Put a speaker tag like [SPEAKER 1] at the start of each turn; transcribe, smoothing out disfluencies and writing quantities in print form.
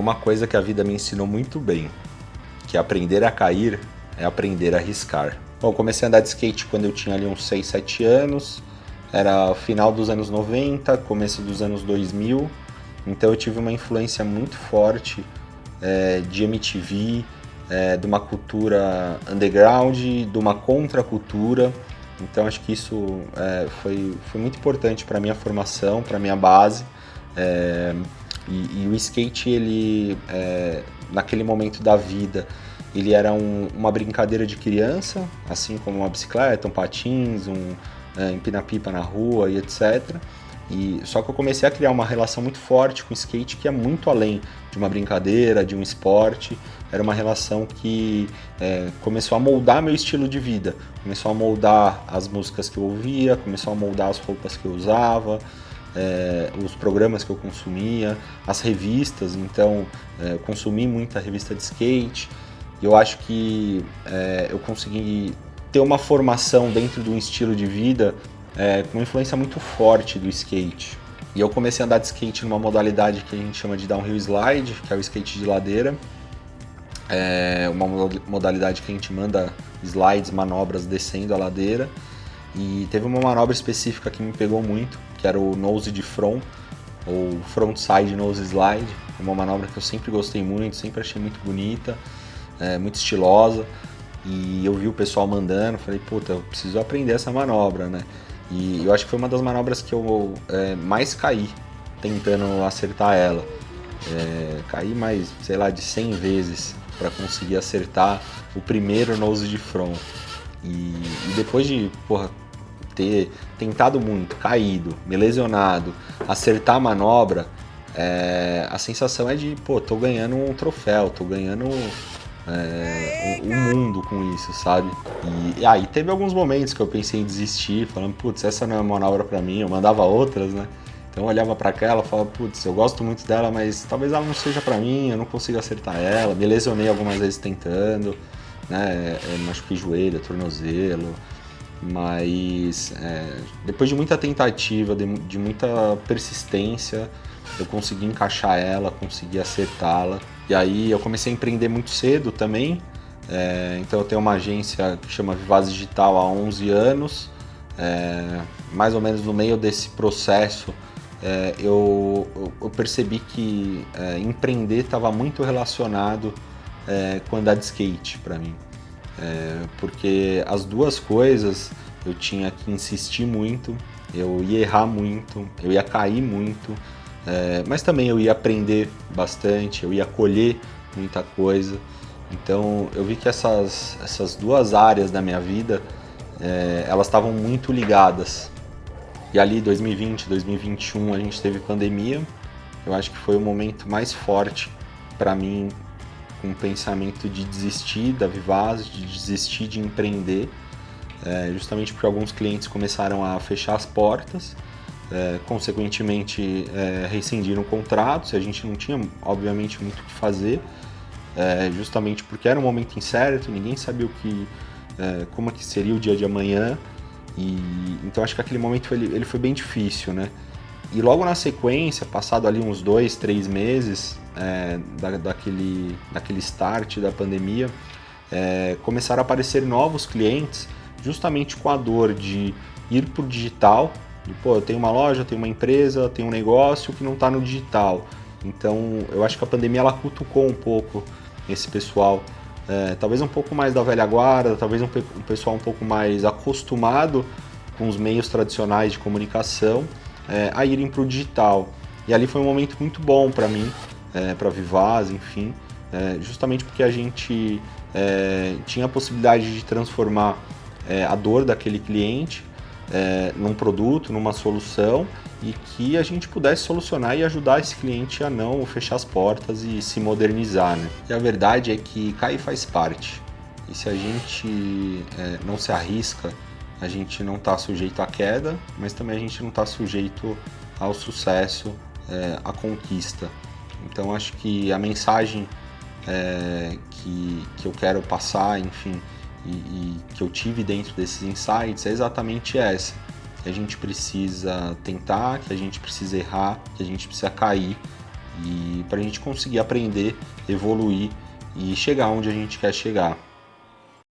[SPEAKER 1] uma coisa que a vida me ensinou muito bem, que aprender a cair é aprender a arriscar. Bom, eu comecei a andar de skate quando eu tinha ali uns 6, 7 anos, era final dos anos 90, começo dos anos 2000, então eu tive uma influência muito forte de MTV, de uma cultura underground, de uma contracultura. Então acho que isso foi muito importante para a minha formação, para a minha base. E o skate, ele, naquele momento da vida, ele era uma brincadeira de criança, assim como uma bicicleta, um patins, empina-pipa na rua e etc. Só que eu comecei a criar uma relação muito forte com o skate, que é muito além de uma brincadeira, de um esporte. Era uma relação que começou a moldar meu estilo de vida, começou a moldar as músicas que eu ouvia, começou a moldar as roupas que eu usava, os programas que eu consumia, as revistas. Então eu consumi muita revista de skate, e eu acho que eu consegui ter uma formação dentro de um estilo de vida com uma influência muito forte do skate. E eu comecei a andar de skate numa modalidade que a gente chama de downhill slide, que é o skate de ladeira. É uma modalidade que a gente manda slides, manobras descendo a ladeira. E teve uma manobra específica que me pegou muito, que era o nose de front, ou frontside nose slide. Uma manobra que eu sempre gostei muito, sempre achei muito bonita, muito estilosa. E eu vi o pessoal mandando, falei, puta, eu preciso aprender essa manobra, né? E eu acho que foi uma das manobras que eu mais caí tentando acertar ela. Caí mais, sei lá, de 100 vezes para conseguir acertar o primeiro nose de front. E depois de ter tentado muito, caído, me lesionado, acertar a manobra, a sensação é de, tô ganhando um troféu, tô ganhando o mundo com isso, sabe? E aí teve alguns momentos que eu pensei em desistir, falando, putz, essa não é uma manobra pra mim, eu mandava outras, né? Então eu olhava pra aquela e falava, putz, eu gosto muito dela, mas talvez ela não seja pra mim, eu não consigo acertar ela. Me lesionei algumas vezes tentando, né? Machuquei joelho, tornozelo, mas depois de muita tentativa, de muita persistência, eu consegui encaixar ela, consegui acertá-la. E aí eu comecei a empreender muito cedo também. Então eu tenho uma agência que chama Vivaz Digital há 11 anos. Mais ou menos no meio desse processo, eu percebi que empreender estava muito relacionado com andar de skate para mim. Porque as duas coisas eu tinha que insistir muito, eu ia errar muito, eu ia cair muito, mas também eu ia aprender bastante, eu ia colher muita coisa. Então eu vi que essas duas áreas da minha vida, elas estavam muito ligadas. E ali 2020, 2021 a gente teve pandemia. Eu acho que foi o momento mais forte para mim, com o pensamento de desistir da Vivaz, de desistir de empreender, justamente porque alguns clientes começaram a fechar as portas, consequentemente rescindiram contratos, e a gente não tinha, obviamente, muito o que fazer, justamente porque era um momento incerto, ninguém sabia como que seria o dia de amanhã. Então acho que aquele momento ele foi bem difícil, né? E logo na sequência, passado ali uns 2, 3 meses daquele start da pandemia, começaram a aparecer novos clientes, justamente com a dor de ir para o digital. Eu tenho uma loja, tenho uma empresa, tenho um negócio que não está no digital. Então eu acho que a pandemia ela cutucou um pouco esse pessoal, talvez um pouco mais da velha guarda, talvez um pessoal um pouco mais acostumado com os meios tradicionais de comunicação, a irem para o digital. E ali foi um momento muito bom para mim, para a Vivaz, enfim, justamente porque a gente tinha a possibilidade de transformar a dor daquele cliente num produto, numa solução, e que a gente pudesse solucionar e ajudar esse cliente a não fechar as portas e se modernizar, né? E a verdade é que cair faz parte. E se a gente não se arrisca, a gente não está sujeito à queda, mas também a gente não está sujeito ao sucesso, à conquista. Então acho que a mensagem que eu quero passar, enfim, e que eu tive dentro desses insights é exatamente essa: que a gente precisa tentar, que a gente precisa errar, que a gente precisa cair, e para a gente conseguir aprender, evoluir e chegar onde a gente quer chegar.